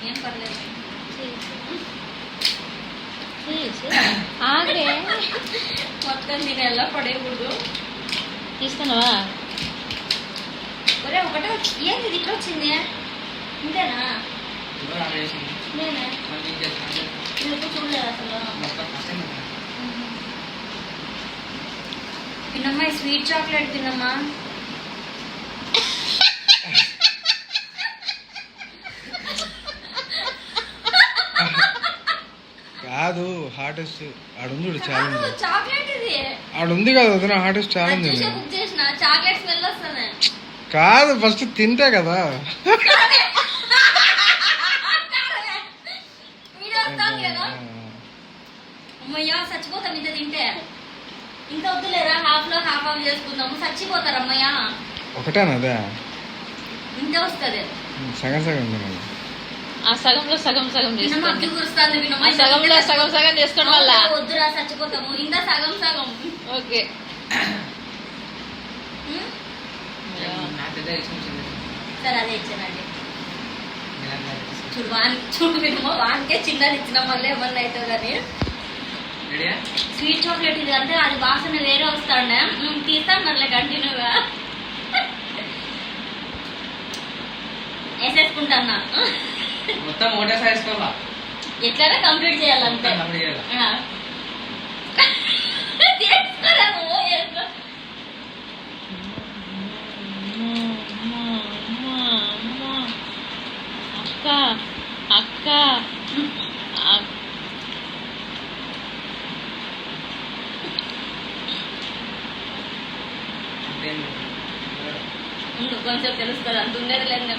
ఏం పర్లేదు. ఆగే మొత్తం దీని ఎలా పడేయకూడదు. తీసుకున్నావా? ఒరే ఒకటే ఏంది ఇది ఇట్లా వచ్చింది? ఇంతేనా? నేనే నేను చూడలేదు అసలు. పిన్నమ్మా ఈ స్వీట్ చాక్లెట్ పిన్నమ్మా. కాదు హార్టెస్ట్ ఆడుంది చూడు ఛాలెంజ్. చాక్లెట్ ఇది ఆడుంది కదా వదిన హార్టెస్ట్ ఛాలెంజ్. బుక్ చేసిన చాక్లెట్ స్మెల్ వస్తుంది. కాదు ఫస్ట్ తింటే కదా. అమ్మయ్యా చచ్చిపోతాం ఇంత తింటే. ఇంత వద్దులేరా, హాఫ్ లో హాఫ్ ఆఫ్ చేసుకుందాము. చచ్చిపోతారు అమ్మయ్యా. ఒకటేనా అదే? ఇంత వస్తుంది. సగం సగం తినాలి. ఆ సగంలో సగం సగం అగ్గి కురుస్తుంది వినమ్మా. సగంలో సగం సగం చేసుకోవడం వల్ల వద్దురా చచ్చిపోతాము. ఇంత సగం సగం. ఓకే సరే అదే ఇచ్చానండి. చూడు చూడు వినమ్మా, వానికే చిన్నది ఇచ్చిన మళ్ళీ ఏమన్నా అవుతుందని. స్వీట్ చాక్లెట్ ఇది అంటే అది వాసన వేరే వస్తాండే. తీస్తాను కంటిన్యూగా వేసేసుకుంటాను. మొత్తం ఒకటే సైజ్ కావా? ఎట్లైనా కంప్లీట్ చేయాలంటే అక్క అక్క కొంచెం తెలుస్తుంది. అంత ఉండేది లేదు.